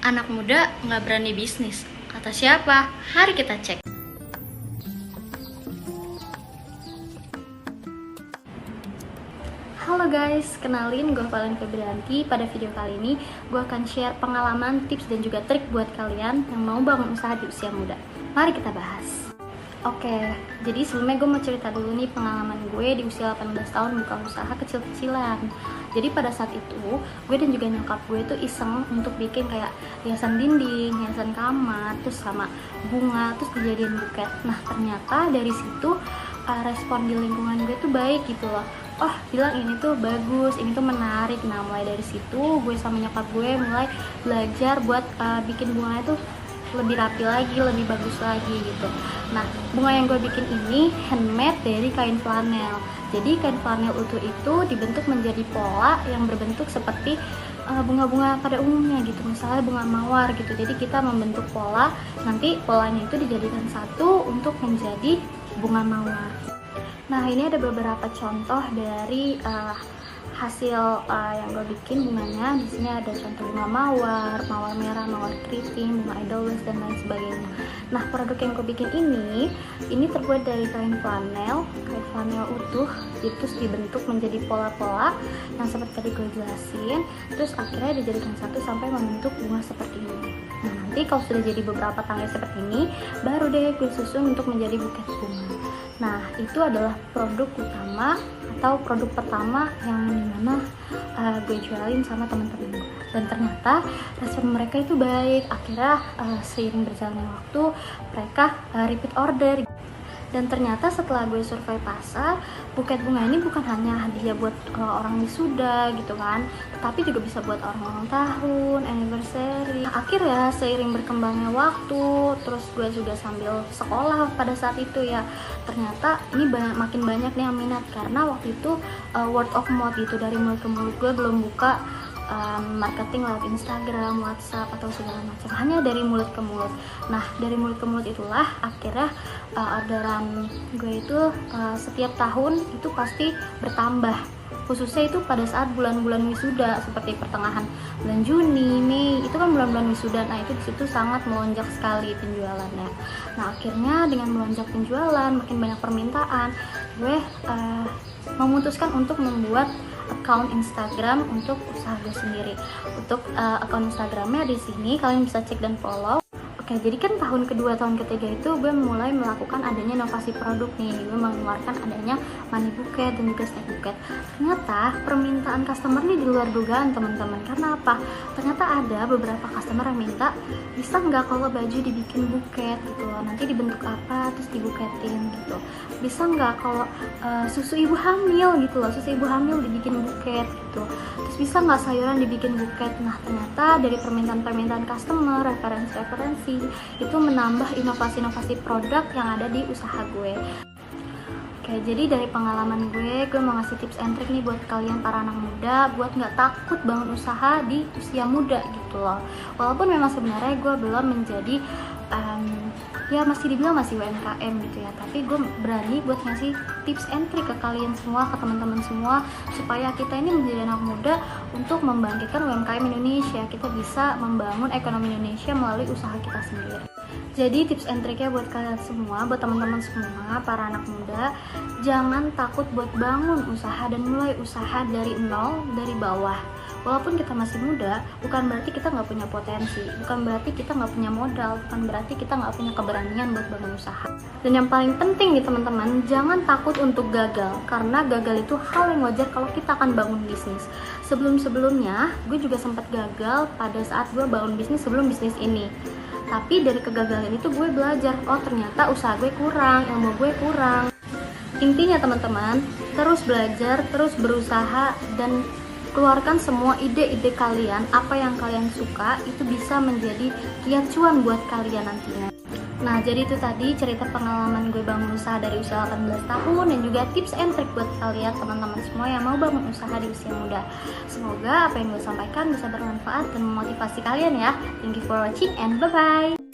Anak muda nggak berani bisnis. Kata siapa? Mari kita cek. Halo guys, kenalin gue Valen Febrianti. Pada video kali ini gue akan share pengalaman, tips, dan juga trik buat kalian yang mau bangun usaha di usia muda. Mari kita bahas. Oke, jadi sebelumnya gue mau cerita dulu nih pengalaman gue di usia 18 tahun buka usaha kecil-kecilan. Jadi pada saat itu, gue dan juga nyokap gue tuh iseng untuk bikin kayak hiasan dinding, hiasan kamar, terus sama bunga, terus dijadiin buket. Nah ternyata dari situ respon di lingkungan gue tuh baik gitu loh. Oh bilang ini tuh bagus, ini tuh menarik. Nah mulai dari situ gue sama nyokap gue mulai belajar buat bikin bunganya tuh lebih rapi lagi, lebih bagus lagi gitu. Nah bunga yang gue bikin ini handmade dari kain flanel. Jadi kain flanel utuh itu dibentuk menjadi pola yang berbentuk seperti bunga-bunga pada umumnya gitu, misalnya bunga mawar gitu. Jadi kita membentuk pola, nanti polanya itu dijadikan satu untuk menjadi bunga mawar. Nah ini ada beberapa contoh dari hasil yang gue bikin bunganya. Di sini ada contoh bunga mawar, mawar merah, mawar keriting, bunga edelweiss, dan lain sebagainya. Nah produk yang gue bikin ini terbuat dari kain flanel utuh, terus dibentuk menjadi pola-pola yang seperti tadi gue jelasin. Terus akhirnya dijadikan satu sampai membentuk bunga seperti ini. Nah nanti kalau sudah jadi beberapa tangkai seperti ini, baru deh gue susun untuk menjadi buket bunga. Nah itu adalah produk utama atau produk pertama yang dimana gue jualin sama teman-teman gue, dan ternyata respon mereka itu baik. Akhirnya seiring berjalannya waktu mereka repeat order. Dan ternyata setelah gue survei pasar, buket bunga ini bukan hanya hadiah buat orang wisuda gitu kan, tetapi juga bisa buat orang ulang tahun, anniversary. Akhirnya seiring berkembangnya waktu, terus gue juga sambil sekolah pada saat itu ya, ternyata ini makin banyak nih yang minat. Karena waktu itu word of mouth gitu, dari mulut ke mulut. Gue belum buka marketing lewat Instagram, WhatsApp, atau segala macam, hanya dari mulut ke mulut. Nah dari mulut ke mulut itulah akhirnya orderan gue itu setiap tahun itu pasti bertambah, khususnya itu pada saat bulan-bulan wisuda seperti pertengahan bulan Juni, Mei, itu kan bulan-bulan wisuda. Nah itu disitu sangat melonjak sekali penjualannya. Nah akhirnya dengan melonjak penjualan, makin banyak permintaan, gue memutuskan untuk membuat account Instagram untuk usaha gue sendiri. Untuk account Instagramnya di sini kalian bisa cek dan follow. Oke, jadi kan tahun kedua, tahun ketiga itu gue mulai melakukan adanya inovasi produk nih. Gue mengeluarkan adanya money buket dan juga snack buket. Ternyata permintaan customer nih di luar dugaan teman-teman. Karena apa? Ternyata ada beberapa customer yang minta, bisa nggak kalau baju dibikin buket gitu loh, nanti dibentuk apa terus dibuketin gitu. Bisa nggak kalau susu ibu hamil gitu loh, susu ibu hamil dibikin buket gitu. Terus bisa nggak sayuran dibikin buket. Nah ternyata dari permintaan customer, referensi itu menambah inovasi-inovasi produk yang ada di usaha gue. Oke, jadi dari pengalaman gue mau ngasih tips and trick nih buat kalian para anak muda, buat nggak takut bangun usaha di usia muda gitu loh. Walaupun memang sebenarnya gue belum menjadi ya masih dibilang masih UMKM gitu ya, tapi gue berani buat ngasih tips and trick ke kalian semua, ke teman-teman semua, supaya kita ini menjadi anak muda untuk membangkitkan UMKM Indonesia. Kita bisa membangun ekonomi Indonesia melalui usaha kita sendiri. Jadi tips and tricknya buat kalian semua, buat teman-teman semua, para anak muda, jangan takut buat bangun usaha dan mulai usaha dari nol, dari bawah. Walaupun kita masih muda, bukan berarti kita nggak punya potensi, bukan berarti kita nggak punya modal, bukan berarti kita nggak punya keberanian buat bangun usaha. Dan yang paling penting nih teman-teman, jangan takut untuk gagal, karena gagal itu hal yang wajar kalau kita akan bangun bisnis. Sebelumnya, gue juga sempat gagal pada saat gue bangun bisnis sebelum bisnis ini. Tapi dari kegagalan itu gue belajar, oh ternyata usaha gue kurang, ilmu gue kurang. Intinya teman-teman, terus belajar, terus berusaha, dan keluarkan semua ide-ide kalian. Apa yang kalian suka itu bisa menjadi kiat cuan buat kalian nantinya. Nah jadi itu tadi cerita pengalaman gue bangun usaha dari usia 18 tahun, dan juga tips and trick buat kalian teman-teman semua yang mau bangun usaha di usia muda. Semoga apa yang gue sampaikan bisa bermanfaat dan memotivasi kalian ya. Thank you for watching and bye-bye.